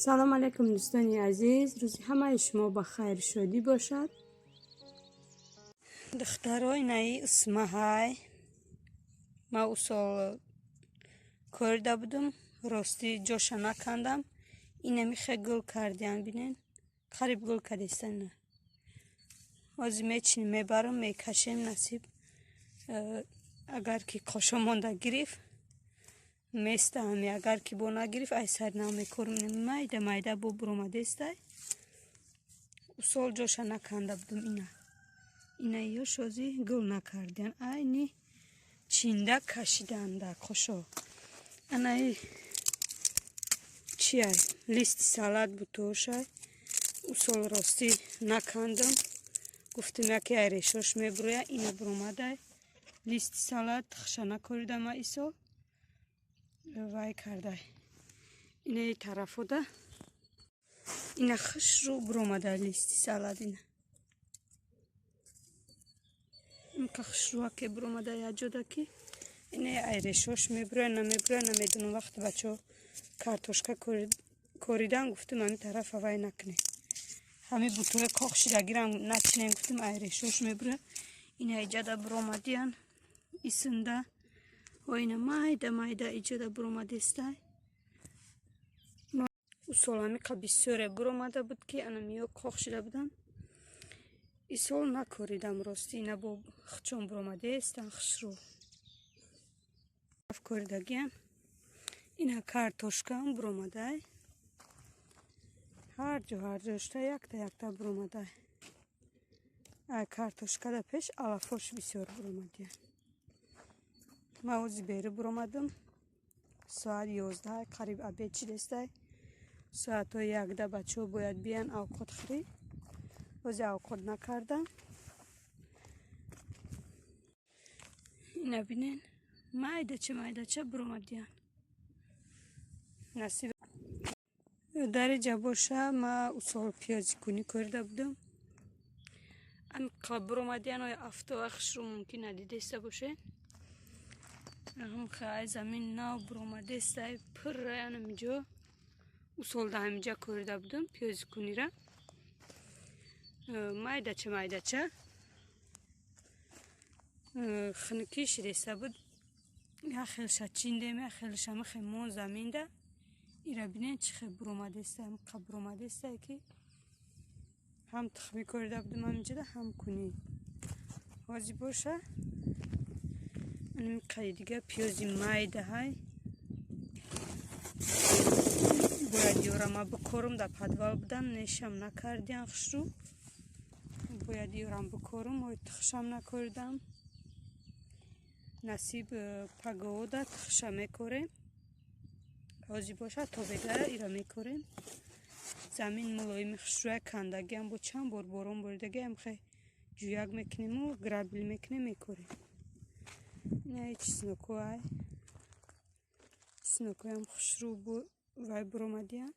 سلام علیکم دوستان عزیز، روز همه شما با خیر شادی باشد. دخترای نایی اسمه های ما اصول کرده بودم، راستی جوش نکندم. اینه میخه گل کردیم، بینین قریب گل کردیستن. نه از میچین میبرم میکشیم نصیب اگر که قشم مونده گرفت میسته همی، اگر که بو نگرفت ای سر نمیکرم. مایده مایده بو برومده استه اصول جوش نکنده بودم. اینه یا شازی گل نکردن اینی چینده کشیدن در خوشو. اینه چیه لیست سالاد بود توشه اصول راستی نکندم، گفتم یکی ایرشوش میبرویه. اینه برومده لیست سالاد خشا نکردم ایسو وای کرده. اینه طرفو ده اینه خش رو برومده لیست سالاد. این خش رو که برومده یا جدا که اینه ایرشوش میبرویه نمیبرویه نمیدونم. وقت بچه کارتوشکا کوریدن گفتم همین طرف وای نکنه، همین بطور کاخ شدگیرم نچینه. گفتم ایرشوش میبرویه. اینه ایجاده برومدیان ایسنده و اینه مایده مایده ایجاده برومده استه. اصول همی که بسیاره برومده بود که انا میو کاخ شده بودن ایسول نکوریدم. راستی اینه با خچون برومده استن خش رو کوریدگیم. اینه کارتوشکا هم برومده هر جاشته یک تا برومده. کارتوشکا دا پیش علافوش بسیار برومده. ما اوزی بری برومدم ساعت 11 قریب ابید چیدسته. ساعت 1 بچه باید بیان اوقات خرید. اوزی اوقات نکردم. اینه بینین مایده چه برومدیان نصیب در جبوشه. ما اصول پیازی کنی کرده بودم. ام برومدیان های افتا اخش رو ممکن ندیده استه باشه. هم خواهی زمین ناو برومده استه پر رایانم اینجا اصول ده همینجا کرده بودم پیازی کنی را. مایده چه خنکی شده بود. یا خیلش چینده می خیلش هم خیمون زمین ده. ایرا بینین چه خیلی برومده استه. هم برومده استه که هم تخمی کرده بودم همینجا ده هم کنی وازی باشه. این قید دیگه پیازی مایده های باید یورم بکارم در پدوال بودن نشم نکردیم خش رو باید یورم بکارم و تخشم نکردم نصیب پگاو ده تخشم میکاریم وازی باشه تا بگره ایرا میکاریم. زمین ملایم خش روی کندگی هم با چند بار بارون بردگی هم خیلی جویگ میکنیم و گرابل میکنیم میکاریم. نه هیچ سنوکوی هم خوش رو وای برومدی هم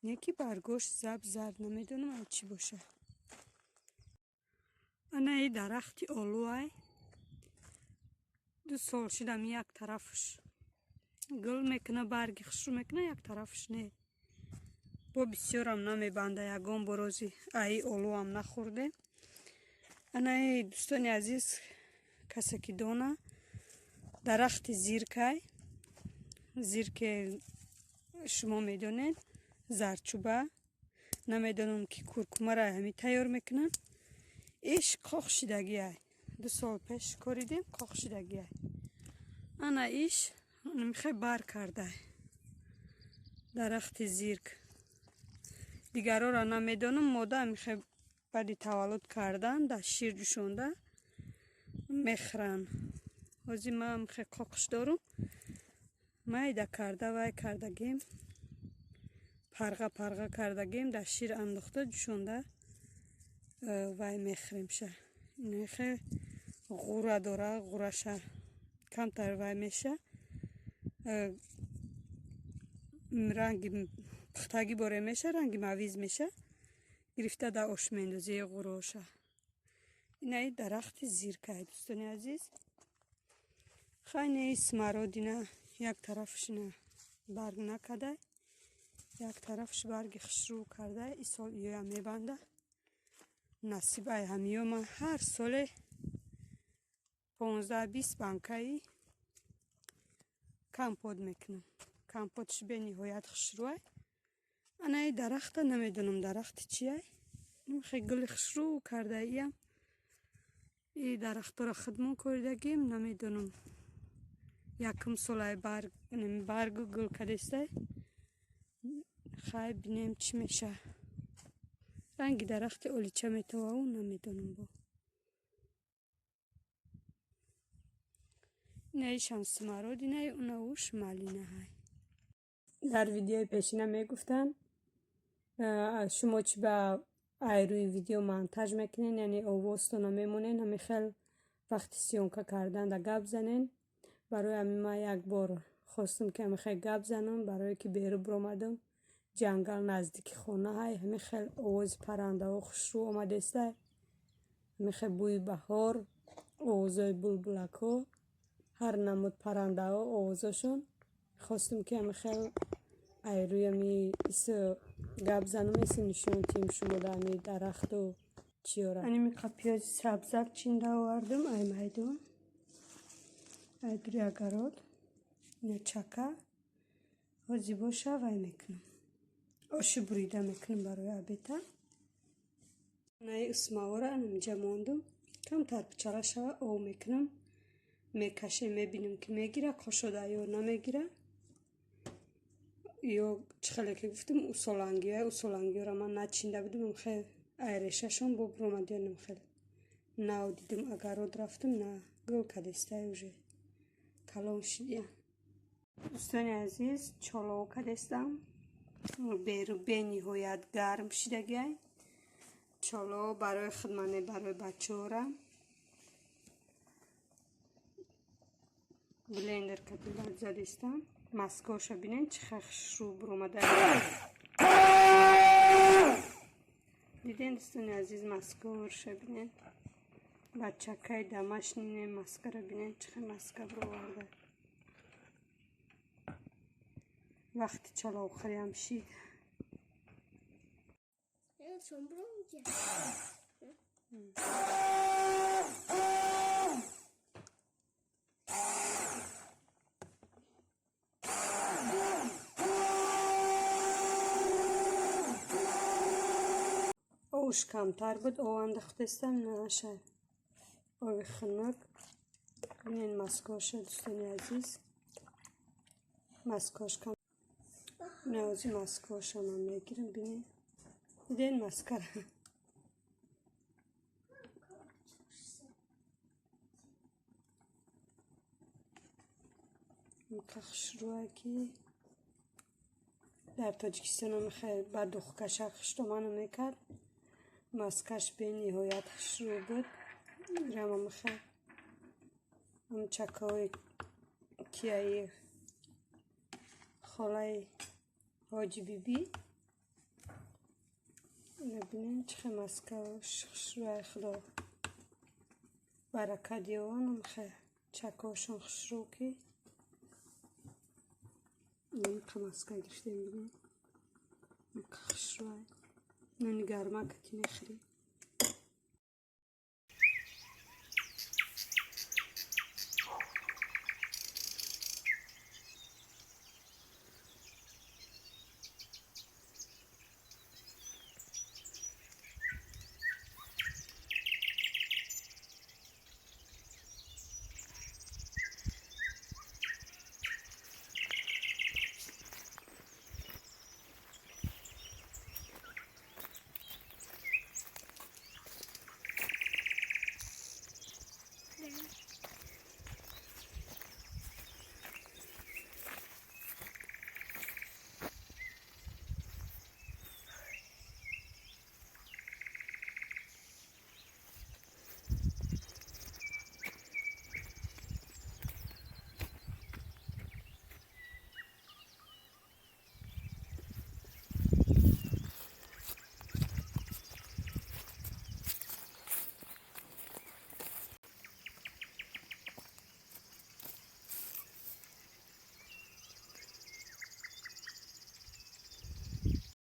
یکی برگوش زرد نمیدونم چی باشه. انا ای درختی آلوی 2 سال شدم یک طرفش گل میکنه برگی خوش رو میکنه یک طرفش نه با بسیارم نمیبنده. یکم بروزی ای آلو هم نخورده. انا ای دوستان عزیز کسی که دونه درخت زیرکه شما میدونید زرچوبه نمیدونم که کورکومه را همی تیار میکنن. ایش کاخ شدگی های 2 سال پیش کردیم کاخ شدگی های. انا ایش نمیخوای بر کرده درخت زیرک دیگر را نمیدونم. ماده میخوای بعدی تولد کردن در شیر جوشونده میخرن. وزی ما میخوای کاخش دارم مایده کرده وای کردگیم پرغه کردگیم در شیر انداخته جوشونده وای میخریم شه. این خیلی غوره داره غورشه کمتر وای میشه رنگی پختگی باره میشه رنگی مویز میشه گرفته در آش میندازی غوراشه. اینه درخت زیرکه دوستان عزیز خیلی اسمرادی نه یک طرفش نه برگ نکده یک طرفش برگ خشرو کرده. این سال ایو هم میبنده. نصیب ای همیو من هر سال 15-20 بانکایی کمپوت میکنم. کمپوتش به نهایت خشروه. انا این درخت نمیدونم درخت چیه. خیلی گل خشرو کرده ایم. این درخت را خدمت کردگیم نمیدونم. یکم سال برگ گل کردسته. خیلی بینیم چی میشه. رنگ درخت اولیچه میتوه و نمیدونم با. نه شانس مراد نه اونوش مالینه های. در ویدیو پیشینه میگفتن شما چی به روی ویدیو مونتاژ میکنین یعنی آوازتون نمیمونین همین خیلی وقتی سیونکه کردن در گپ زنین. برای همین ما یک بار خواستم که همین خیلی گپ زنم برای که بیرو برامدم جنگل نزدیک خونه های همین خیلی آواز پرنده و خوشرو آمده است. همین خیلی بوی بهار آوازای بلبلک ها هر نمود پرنده ها آوازشون خواستم که همین خیلی روی همی گپ زنم ایسی نشون تیم شما در همی درخت و چیاره. اینمی پیاز سبزک چینده آوردم ای میدون ای دوری اگراد اینه چکه هزی باشه وی میکنم آشو بریده میکنم برای عبیده. نه اسماوره اینجا ماندم کم تر پچاله شوه او میکنم میکشه میبینم که میگیره کشوده یا نمیگیره یا چخیلی که گفتم اصولانگی را من نچینده بودم خیلی ایرششون با برامدیانم خیلی نه دیدم اگراد رفتم نه گل کدسته اوژه کلام شدیم. دوستان عزیز چالاو کدستم بیرو به نهایت گرم شدگی چالاو برای خدمانه برای بچه ها را بلندر کدیدم زدستم مسکاش بینین چه خشرو برامده دیدین دوستان عزیز مسکاش بینین بچه که دمش نینه مسکه را بینین چه مسکه برآورده وقتی چالاو خریم شید اوش کمتر بود او انداختستم نشه او خنک بینین مسکاش دوستان عزیز مسکاش کم نوزی مسکاش هم میگیرم بینین دیدین مسکره خشروه که در تاجیکستان هم خیلی بعد خکشه خشتمانو میکرد مسکش به نهایت خشرو بود رم هم خیلی هم چکای کیایی خاله حاجی بیبی ببینین چه مسکه خشروه خدا برکت دیوان هم خیلی چکاشون خشرو که این مسکه گرفتیم ببینین خشروه نون گرمه که نخری